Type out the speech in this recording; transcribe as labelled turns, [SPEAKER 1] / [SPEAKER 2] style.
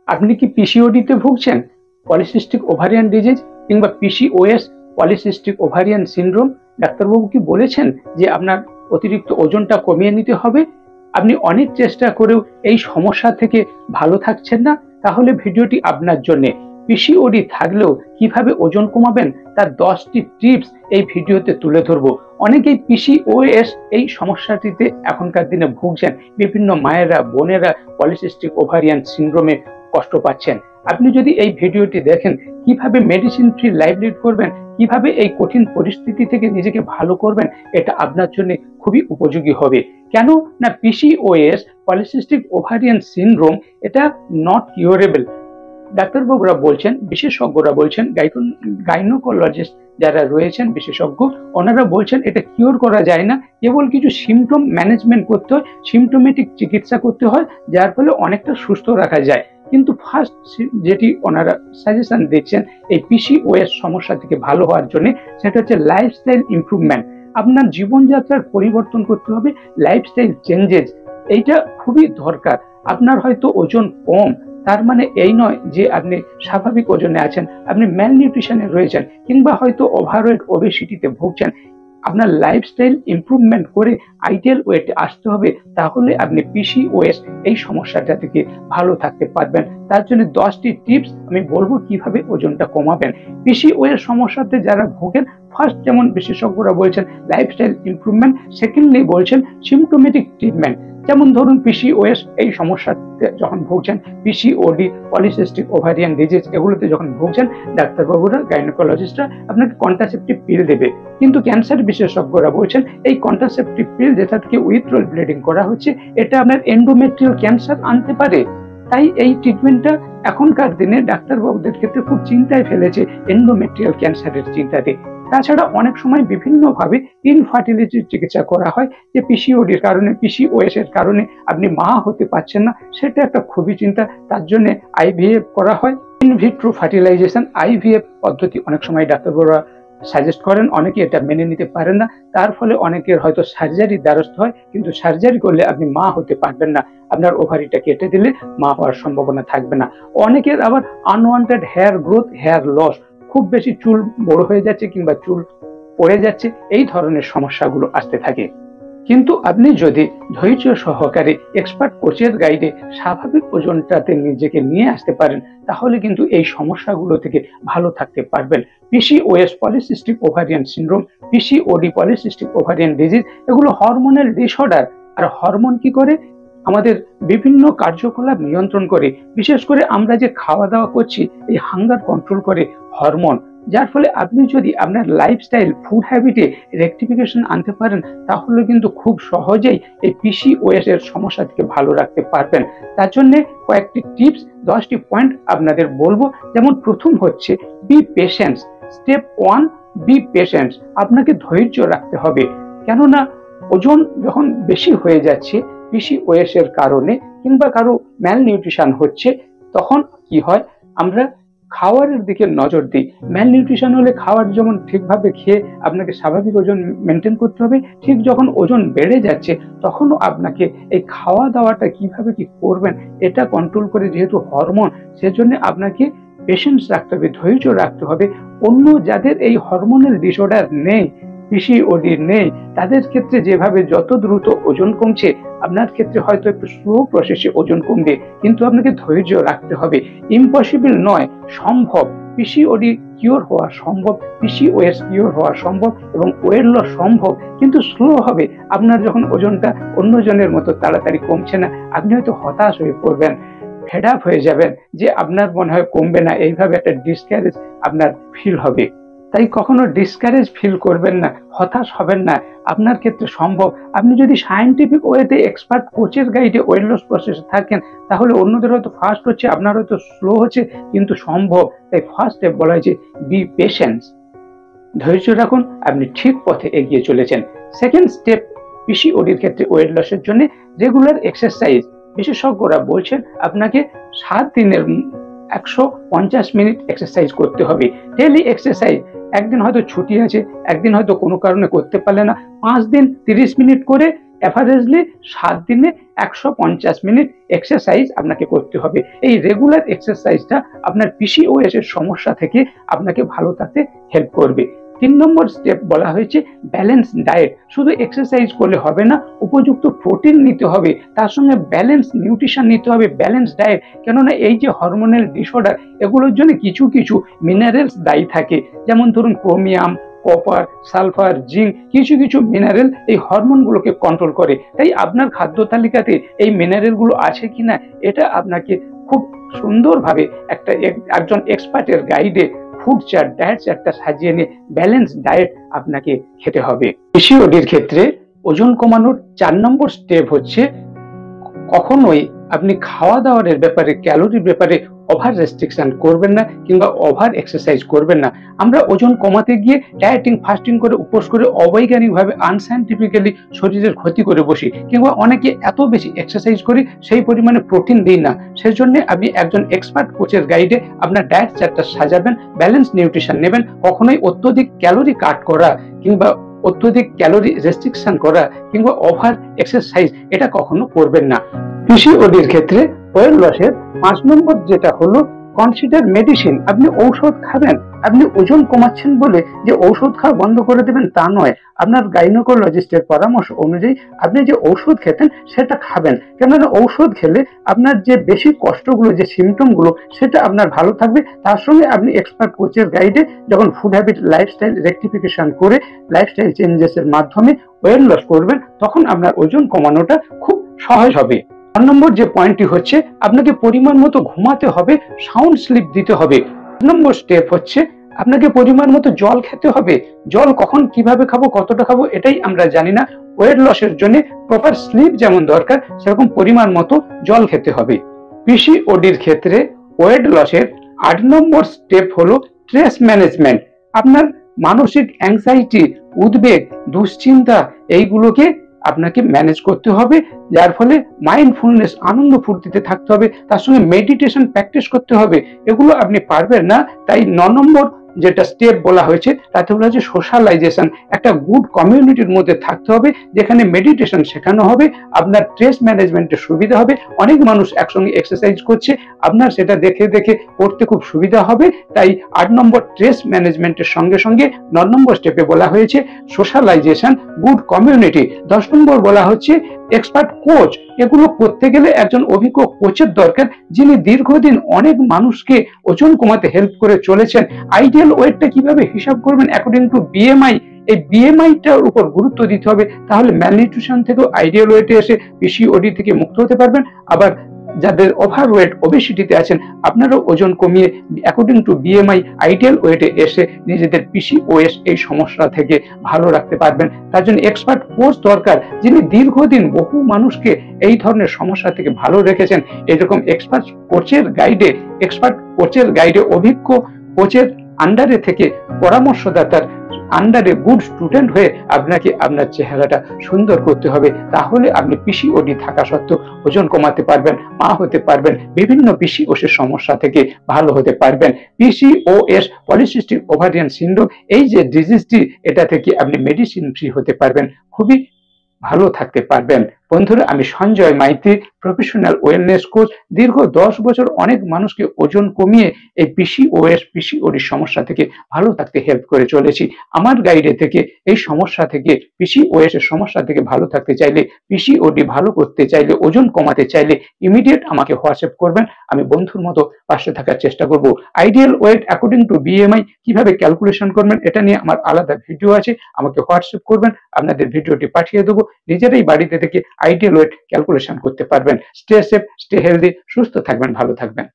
[SPEAKER 1] আপনি কি পিসিওডিতে ভুগছেন, পলিসিস্টিক ওভারিয়ান ডিজিজ কিংবা পিসিওএস, পলিসিস্টিক ওভারিয়ান সিনড্রোম? ডাক্তারবাবু কি বলেছেন যে আপনার অতিরিক্ত ওজনটা কমিয়ে নিতে হবে? আপনি অনেক চেষ্টা করেও এই সমস্যা থেকে ভালো থাকছেন না? তাহলে ভিডিওটি আপনার জন্য। পিসিওডি থাকলেও কিভাবে ওজন কমাবেন তার 10টি টিপস এই ভিডিওতে তুলে ধরবো। অনেকেই পিসিওএস এই সমস্যাটিতে এখনকার দিনে ভুগছেন। বিভিন্ন মায়েরা, বোনেরা পলিসিস্টিক ওভারিয়ান সিনড্রোমে কষ্ট পাচ্ছেন। আপনি যদি এই ভিডিওটি দেখেন কিভাবে মেডিসিন ফ্রি লাইফ লিড করবেন, কিভাবে এই কঠিন পরিস্থিতি থেকে নিজেকে ভালো করবেন, এটা আপনার জন্য খুবই উপযোগী হবে। কেন না, পিসিওএস, পলিসিস্টিক ওভারিয়ান সিনড্রোম, এটা নট কিউরেবল। ডাক্তারবাবুরা বলছেন, বিশেষজ্ঞরা বলছেন, গাইনোকোলজিস্ট যারা রয়েছেন বিশেষজ্ঞ, ওনারা বলছেন এটা কিওর করা যায় না, কেবল কিছু সিমটম ম্যানেজমেন্ট করতে হয়, সিমটোমেটিক চিকিৎসা করতে হয়, যার ফলে অনেকটা সুস্থ রাখা যায়। কিন্তু ফার্স্ট যেটি ওনারা সাজেশন দিচ্ছেন এই পিসিওএস সমস্যা থেকে ভালো হওয়ার জন্য, সেটা হচ্ছে লাইফস্টাইল ইমপ্রুভমেন্ট। আপনার জীবনযাত্রার পরিবর্তন করতে হবে, লাইফস্টাইল চেঞ্জেস, এইটা খুবই দরকার। আপনার হয়তো ওজন কম, তার মানে এই নয় যে আপনি স্বাভাবিক ওজনে আছেন, আপনি ম্যালনিউট্রিশনে রয়েছেন, কিংবা হয়তো ওভারওয়েট, ওবেসিটিতে ভুগছেন। আপনার লাইফস্টাইল ইমপ্রুভমেন্ট করে আইডিয়াল ওয়েটে আসতে হবে, তাহলে আপনি পিসিওএস এই সমস্যাটা থেকে ভালো থাকতে পারবেন। তার জন্য 10টি টিপস আমি বলবো কিভাবে ওজনটা কমাবেন। পিসিওএস সমস্যাতে যারা ভোগেন, ফার্স্ট যেমন বিশেষজ্ঞরা বলছেন লাইফস্টাইল ইমপ্রুভমেন্ট, সেকেন্ডলি বলছেন সিমটোমেটিক ট্রিটমেন্ট। যেমন ধরুন পিসিওএস এই সমস্যাতে যখন ভুগছেন, পিসিওডি, পলিসিস্টিক ওভারিয়ান ডিজিজ, এগুলোতে যখন ভুগছেন, ডাক্তারবাবুরা, গাইনোকোলজিস্টরা আপনাকে কন্ট্রাসেপটিভ পিল দেবে। কিন্তু ক্যান্সার বিশেষজ্ঞরা বলছেন এই কন্ট্রাসেপটিভ পিল যেটা থেকে উইথড্রল ব্লিডিং করা হচ্ছে, এটা আপনার এন্ডোমেট্রিয়াল ক্যান্সার আনতে পারে। তাই এই ট্রিটমেন্টটা এখনকার দিনে ডাক্তারবাবুদের ক্ষেত্রে খুব চিন্তায় ফেলেছে, এন্ডোমেট্রিয়াল ক্যান্সারের চিন্তাতে। তাছাড়া অনেক সময় বিভিন্নভাবে ইনফার্টিলিটির চিকিৎসা করা হয়, যে পিসিওডির কারণে, পিসিওএস এর কারণে আপনি মা হতে পারছেন না, সেটা একটা খুবই চিন্তা। তার জন্য আইভিএফ করা হয়, ইনভিট্রো ফার্টিলাইজেশন, আইভিএফ পদ্ধতি অনেক সময় ডাক্তারবাবুরা সাজেস্ট করেন, অনেকে এটা মেনে নিতে পারেন না, তার ফলে অনেকের হয়তো সার্জারি দ্বারস্থ হয়। কিন্তু সার্জারি করলে আপনি মা হতে পারবেন না, আপনার ওভারিটা কেটে দিলে মা হওয়ার সম্ভাবনা থাকবে না। অনেকের আবার unwanted hair growth, hair loss, খুব বেশি চুল বড় হয়ে যাচ্ছে কিংবা চুল পড়ে যাচ্ছে, এই ধরনের সমস্যাগুলো আসতে থাকে। কিন্তু আপনি যদি ধৈর্য সহকারে এক্সপার্ট কোচের গাইডে স্বাভাবিক ওজনটাতে নিজেকে নিয়ে আসতে পারেন, তাহলে কিন্তু এই সমস্যাগুলো থেকে ভালো থাকতে পারবেন। PCOS, polycystic ovarian syndrome, PCOD, polycystic ovarian disease, এগুলো হরমোনাল ডিসঅর্ডার। আর হরমোন কি করে? আমাদের বিভিন্ন কার্যকলাপ নিয়ন্ত্রণ করে। বিশেষ করে আমরা যে খাওয়া দাওয়া করছি, এই হাঙ্গার কন্ট্রোল করে হরমোন। যার ফলে আপনি যদি আপনার লাইফস্টাইল, ফুড হ্যাবিটে রেকটিফিকেশন আনতে পারেন, তাহলে কিন্তু খুব সহজেই এই পিসিওএস এর সমস্যা থেকে ভালো রাখতে পারবেন। তার জন্য কয়েকটি টিপস, 10টি পয়েন্ট আপনাদের বলবো। যেমন প্রথম হচ্ছে be patience. Step 1, be patience. আপনাকে ধৈর্য রাখতে হবে। কেননা ওজন যখন বেশি হয়ে যাচ্ছে পিসিওএস এর কারণে, কিংবা কারো ম্যালনিউট্রিশন হচ্ছে, তখন কি হয়, আমরা খাওয়ারের দিকে নজর দিই। ম্যালনিউট্রিশন হলে খাওয়ার যেমন ঠিকভাবে খেয়ে আপনাকে স্বাভাবিক ওজন মেনটেন করতে হবে, ঠিক যখন ওজন বেড়ে যাচ্ছে তখনও আপনাকে এই খাওয়া দাওয়াটা কিভাবে কি করবেন এটা কন্ট্রোল করে, যেহেতু হরমোন, সেজন্য আপনাকে পেশেন্স রাখতে হবে, ধৈর্য রাখতে হবে। অন্য যাদের এই হরমোনাল ডিসঅর্ডার নেই, পিসিওডি নেই, তাদের ক্ষেত্রে যেভাবে যত দ্রুত ওজন কমছে, আপনার ক্ষেত্রে হয়তো একটু স্লো প্রসেসে ওজন কমবে, কিন্তু আপনাকে ধৈর্য রাখতে হবে। ইম্পসিবল নয়, সম্ভব। পিসিওডি কিওর হওয়া সম্ভব, পিসিওএস কিওর হওয়া সম্ভব, এবং ওয়েট লস সম্ভব, কিন্তু স্লো হবে। আপনার যখন ওজনটা অন্যজনের মতো তাড়াতাড়ি কমছে না, আপনি হয়তো হতাশ হয়ে পড়বেন, ফেড আপ হয়ে যাবেন, যে আপনার মনে হয় কমবে না, এইভাবে একটা ডিসকারেজ আপনার ফিল হবে। তাই কখনো ডিসকারেজ ফিল করবেন না, হতাশ হবেন না, আপনার ক্ষেত্রে সম্ভব। আপনি যদি সায়েন্টিফিক ওয়েতে এক্সপার্ট কোচের গাইডে ওয়েট লস প্রসেসে থাকেন, তাহলে অন্যদের হয়তো ফাস্ট হচ্ছে, আপনার হয়তো স্লো হচ্ছে, কিন্তু সম্ভব। তাই ফার্স্ট স্টেপ বলা হয়েছে বি পেশেন্স, ধৈর্য রাখুন, আপনি ঠিক পথে এগিয়ে চলেছেন। সেকেন্ড স্টেপ, পিসিওডির ক্ষেত্রে ওয়েট লসের জন্য রেগুলার এক্সারসাইজ। বিশেষজ্ঞরা বলছেন আপনাকে 7 দিনের 150 মিনিট এক্সারসাইজ করতে হবে, ডেইলি এক্সারসাইজ। একদিন হয়তো ছুটি আছে, একদিন হয়তো কোনো কারণে করতে পারলে না, 5 দিন 30 মিনিট করে অ্যাভারেজলি 7 দিনে 150 মিনিট এক্সারসাইজ আপনাকে করতে হবে। এই রেগুলার এক্সারসাইজটা আপনার পিসিওএস এর সমস্যা থেকে আপনাকে ভালো থাকতে হেল্প করবে। 3 নম্বর স্টেপ বলা হয়েছে ব্যালেন্স ডায়েট। শুধু এক্সারসাইজ করলে হবে না, উপযুক্ত প্রোটিন নিতে হবে, তার সঙ্গে ব্যালেন্স নিউট্রিশন নিতে হবে, ব্যালেন্স ডায়েট। কেননা এই যে হরমোনাল ডিসঅর্ডার, এগুলোর জন্য কিছু কিছু মিনারেলস দায়ী থাকে, যেমন ধরুন ক্রোমিয়াম, কপার, সালফার, জিঙ্ক, কিছু কিছু মিনারেল এই হরমোনগুলোকে কন্ট্রোল করে। তাই আপনার খাদ্য তালিকাতে এই মিনারেলগুলো আছে কিনা এটা আপনাকে খুব সুন্দরভাবে একজন এক্সপার্টের গাইডে ফুড চার্ট, ডায়েট চার্টটা সাজিয়ে নিয়ে ব্যালেন্স ডায়েট আপনাকে খেতে হবে। পিসিওডির ক্ষেত্রে ওজন কমানোর 4 নম্বর স্টেপ হচ্ছে কখনোই আপনি খাওয়া দাওয়ার ব্যাপারে, ক্যালোরির ব্যাপারে ওভার রেস্ট্রিকশন করবেন না কিংবা ওভার এক্সারসাইজ করবেন না। আমরা ওজন কমাতে গিয়ে ডায়েটিং, ফাস্টিং করে, উপোস করে অবৈজ্ঞানিকভাবে, আনসাইন্টিফিক্যালি শরীরের ক্ষতি করে বসি, কিংবা অনেকে এত বেশি এক্সারসাইজ করে সেই পরিমাণে প্রোটিন দিই না। সেজন্য আপনি একজন এক্সপার্ট কোচের গাইডে আপনার ডায়েট চার্টটা সাজাবেন, ব্যালেন্স নিউট্রিশন নেবেন। কখনোই অত্যধিক ক্যালোরি কাট করা কিংবা অত্যধিক ক্যালোরি রেস্ট্রিকশন করা কিংবা ওভার এক্সারসাইজ এটা কখনো করবেন না। পিসিওডির ক্ষেত্রে ওয়েট লসের 5 নম্বর যেটা হলো কনসিডার মেডিসিন। আপনি ঔষধ খাবেন, আপনি ওজন কমাচ্ছেন বলে যে ঔষধ খাওয়া বন্ধ করে দেবেন তা নয়। আপনার গাইনোকোলজিস্টের পরামর্শ অনুযায়ী আপনি যে ঔষধ খেতেন সেটা খাবেন, কেননা ঔষধ খেলে আপনার যে বেশি কষ্টগুলো, যে সিমটমগুলো, সেটা আপনার ভালো থাকবে। তার সঙ্গে আপনি এক্সপার্ট কোচের গাইডে যখন ফুড হ্যাবিট, লাইফস্টাইল রেকটিফিকেশন করে লাইফস্টাইল চেঞ্জেসের মাধ্যমে ওয়েট লস করবেন, তখন আপনার ওজন কমানোটা খুব সহজ হবে। 4 নম্বর যে পয়েন্টটি হচ্ছে আপনাকে পরিমাণ মতো ঘুমাতে হবে, সাউন্ড স্লিপ দিতে হবে। 5 নম্বর স্টেপ হচ্ছে আপনাকে পরিমাণ মতো জল খেতে হবে। জল কখন, কিভাবে খাবো, কতটা খাবো এটাই আমরা জানি না। ওয়েট লসের জন্য প্রপার স্লিপ যেমন দরকার, সেরকম পরিমাণ মতো জল খেতে হবে। পিসিওডির ক্ষেত্রে ওয়েট লসের 8 নম্বর স্টেপ হলো স্ট্রেস ম্যানেজমেন্ট। আপনার মানসিক অ্যাংজাইটি, উদ্বেগ, দুশ্চিন্তা এইগুলোকে আপনাকে ম্যানেজ করতে হবে, যার ফলে মাইন্ডফুলনেস, আনন্দ ফুর্তিতে থাকতে হবে। তার সঙ্গে মেডিটেশন প্র্যাকটিস করতে হবে। এগুলো আপনি পারবেন না, তাই 9 নম্বর যেটা স্টেপ বলা হয়েছে তাতে বলা হচ্ছে সোশ্যালাইজেশন। একটা গুড কমিউনিটির মধ্যে থাকতে হবে, যেখানে মেডিটেশন শেখানো হবে, আপনার স্ট্রেস ম্যানেজমেন্টের সুবিধা হবে। অনেক মানুষ একসঙ্গে এক্সারসাইজ করছে, আপনার সেটা দেখে দেখে করতে খুব সুবিধা হবে। তাই 8 নম্বর স্ট্রেস ম্যানেজমেন্টের সঙ্গে সঙ্গে 9 নম্বর স্টেপে বলা হয়েছে সোশ্যালাইজেশন, গুড কমিউনিটি। 10 নম্বর বলা হচ্ছে এক্সপার্ট কোচ। এগুলো করতে গেলে একজন অভিজ্ঞ কোচের দরকার, যিনি দীর্ঘদিন অনেক মানুষকে ওজন কমাতে হেল্প করে চলেছেন। আইডিয়াল ওয়েটটা কিভাবে হিসাব করবেন অ্যাকর্ডিং টু বিএমআই, এই বিএমআইটার উপর গুরুত্ব দিতে হবে। তাহলে ম্যালনিউট্রিশন থেকেও আইডিয়াল ওয়েটে এসে পিসিওডি থেকে মুক্ত হতে পারবেন। আবার যাদের ওভারওয়েট, ওবেসিটিতে আছেন, আপনারাও ওজন কমিয়ে অ্যাকর্ডিং টু বিএমআই আইডিয়াল ওয়েটে এসে নিজেদের পিসিওএস এই সমস্যা থেকে ভালো রাখতে পারবেন। তার জন্য এক্সপার্ট কোচ দরকার, যিনি দীর্ঘদিন বহু মানুষকে এই ধরনের সমস্যা থেকে ভালো রেখেছেন। এরকম এক্সপার্ট কোচের গাইডে অভিজ্ঞ কোচের আন্ডারে থেকে, পরামর্শদাতার আন্ডারে গুড স্টুডেন্ট হয়ে আপনাকে আপনার চেহারাটা সুন্দর করতে হবে। তাহলে আপনি পিসিওডি থাকা সত্ত্বেও ওজন কমাতে পারবেন, মা হতে পারবেন, বিভিন্ন পিসিওএস সমস্যা থেকে ভালো হতে পারবেন। পিসিওএস, পলিসিস্টিক ওভারিয়ান সিনড্রোম, এই যে ডিজিজটি, এটা থেকে আপনি মেডিসিন ফ্রি হতে পারবেন, খুবই ভালো থাকতে পারবেন। বন্ধুরা, আমি Sanjay Maiti, professional wellness coach. দীর্ঘ 10 বছর অনেক মানুষকে ওজন কমিয়ে এই পিসিওএস, পিসিওডি সমস্যা থেকে ভালো থাকতে হেল্প করে চলেছি। আমার গাইডে থেকে এই সমস্যা থেকে, পিসিওএস এর সমস্যা থেকে ভালো থাকতে চাইলে, পিসিওডি ভালো করতে চাইলে, ওজন কমাতে চাইলে ইমিডিয়েট আমাকে হোয়াটসঅ্যাপ করবেন। আমি বন্ধুর মতো পাশে থাকার চেষ্টা করব। Ideal weight according to BMI কিভাবে ক্যালকুলেশন করবেন এটা নিয়ে আমার আলাদা ভিডিও আছে, আমাকে হোয়াটসঅ্যাপ করবেন, আপনাদের ভিডিওটি পাঠিয়ে দেবো। নিজেরাই বাড়িতে থেকে আইডিয়াল ওয়েট ক্যালকুলেশন করতে পারবেন। স্টে সেফ, স্টে হেলদি, সুস্থ থাকবেন, ভালো থাকবেন।